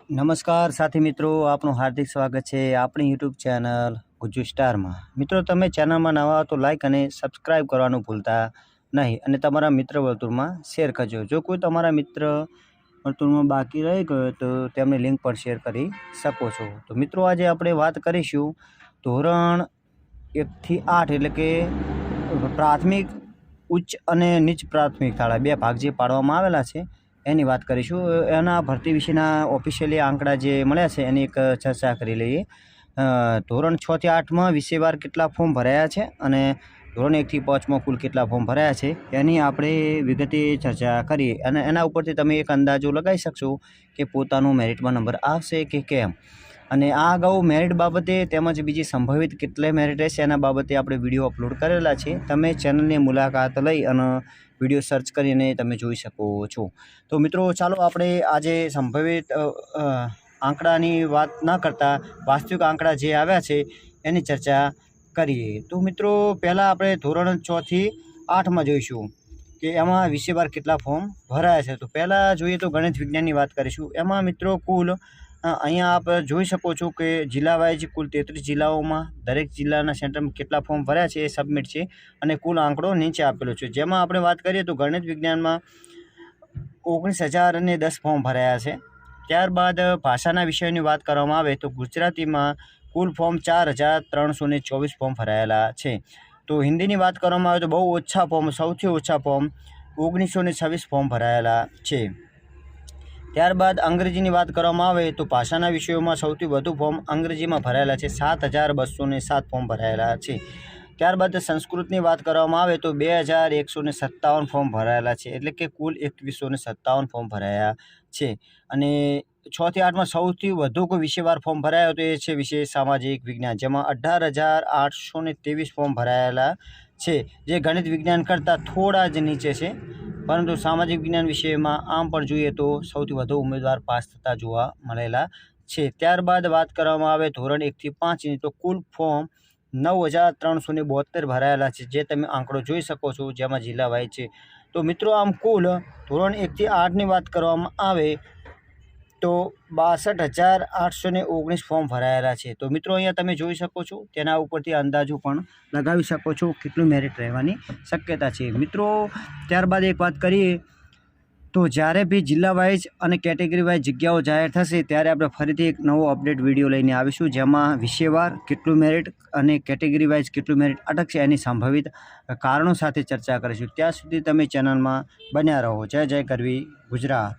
નમસ્કાર સાથી મિત્રો, આપનું હાર્દિક સ્વાગત છે આપણી યુટ્યુબ ચેનલ ગુજ્જુ સ્ટારમાં। મિત્રો, તમે ચેનલમાં નવા તો લાઇક અને સબસ્ક્રાઈબ કરવાનું ભૂલતા નહીં અને તમારા મિત્ર વર્તુળમાં શેર કરજો। જો કોઈ તમારા મિત્ર વર્તુળમાં બાકી રહી ગયો તો તેમની લિંક પણ શેર કરી શકો છો। તો મિત્રો, આજે આપણે વાત કરીશું ધોરણ 1 થી 8 એટલે કે પ્રાથમિક, ઉચ્ચ અને નીચ પ્રાથમિક શાળા બે ભાગ જે પાડવામાં આવેલા છે એની વાત કરીશું। એના ભરતી વિશેના ઓફિશિયલી આંકડા જે મળ્યા છે એની એક ચર્ચા કરી લઈએ। ધોરણ 6 થી 8માં વિષયવાર કેટલા ફોર્મ ભરાયા છે અને ધોરણ 1 થી 5માં કુલ કેટલા ફોર્મ ભરાયા છે એની આપણે વિગતે ચર્ચા કરીએ અને એના ઉપરથી તમે એક અંદાજો લગાવી શકશો કે પોતાનું મેરિટમાં નંબર આવશે કે કેમ। અને આ અગાઉ મેરિટ બાબતે તેમજ બીજી સંભવિત કેટલા મેરિટ રહેશે એના બાબતે આપણે વિડીયો અપલોડ કરેલા છે। તમે ચેનલની મુલાકાત લઈ અને વિડીયો સર્ચ કરીને તમે જોઈ શકો છો। તો મિત્રો, ચાલો આપણે આજે સંભવિત આંકડાની વાત ન કરતાં વાસ્તવિક આંકડા જે આવ્યા છે એની ચર્ચા કરીએ। તો મિત્રો, પહેલાં આપણે ધોરણ 6 થી 8માં જોઈશું કે એમાં વિષયવાર કેટલા ફોર્મ ભરાયા છે। તો પહેલાં જોઈએ તો ગણિત વિજ્ઞાનની વાત કરીશું। એમાં મિત્રો કુલ અહીંયા આપ જોઈ શકો છો કે જિલ્લા વાઇઝ કુલ 33 જિલ્લાઓમાં દરેક જિલ્લાના સેન્ટરમાં કેટલા ફોર્મ ભર્યા છે એ સબમિટ છે અને કુલ આંકડો નીચે આપેલો છે। જેમાં આપણે વાત કરીએ તો ગણિત વિજ્ઞાનમાં 19,010 ફોર્મ ભરાયા છે। ત્યારબાદ ભાષાના વિષયોની વાત કરવામાં આવે તો ગુજરાતીમાં કુલ ફોર્મ 4,324 ફોર્મ ભરાયેલા છે। તો હિન્દીની વાત કરવામાં આવે તો બહુ ઓછા ફોર્મ, સૌથી ઓછા ફોર્મ 1926 ફોર્મ ભરાયેલા છે। ત્યારબાદ અંગ્રેજીની વાત કરવામાં આવે તો ભાષાના વિષયોમાં સૌથી વધુ ફોર્મ અંગ્રેજીમાં ભરાયેલા છે, 7,207 ફોર્મ ભરાયેલા છે। ત્યારબાદ સંસ્કૃતની વાત કરવામાં આવે તો 2,157 ફોર્મ ભરાયેલા છે, એટલે કે કુલ 2,157 ફોર્મ ભરાયા છે। અને 6 થી 8માં સૌથી વધુ કોઈ વિષયવાર ફોર્મ ભરાયો તો એ છે વિષય સામાજિક વિજ્ઞાન, જેમાં 18,823 ફોર્મ ભરાયેલા છે, જે ગણિત વિજ્ઞાન કરતાં થોડા જ નીચે છે। પરંતુ સામાજિક વિજ્ઞાન વિષયમાં આમ પણ જોઈએ તો સૌથી વધુ ઉમેદવાર પાસ થતા જોવા મળેલા છે। ત્યારબાદ વાત કરવામાં આવે ધોરણ 1 થી 5ની તો કુલ ફોર્મ 9,372 ભરાયેલા છે, જે તમે આંકડો જોઈ શકો છો, જેમાં જિલ્લા વાઇઝ છે। તો મિત્રો, આમ કુલ ધોરણ 1 થી 8ની વાત કરવામાં આવે તો 62,819 ફોર્મ ભરાયેલા છે। તો મિત્રો, અહીંયા તમે જોઈ શકો છો, તેના ઉપરથી અંદાજો પણ લગાવી શકો છો કેટલું મેરિટ રહેવાની શક્યતા છે। મિત્રો, ત્યારબાદ એક વાત કરીએ તો જ્યારે બી જિલ્લા વાઇઝ અને કેટેગરી વાઇઝ જગ્યાઓ જાહેર થશે ત્યારે આપણે ફરીથી એક નવો અપડેટ વિડીયો લઈને આવીશું, જેમાં વિષયવાર કેટલું મેરિટ અને કેટેગરી વાઇઝ કેટલું મેરિટ અટકશે એની સંભવિત કારણો સાથે ચર્ચા કરીશું। ત્યાં સુધી તમે ચેનલમાં બન્યા રહો। જય જય ગરવી ગુજરાત।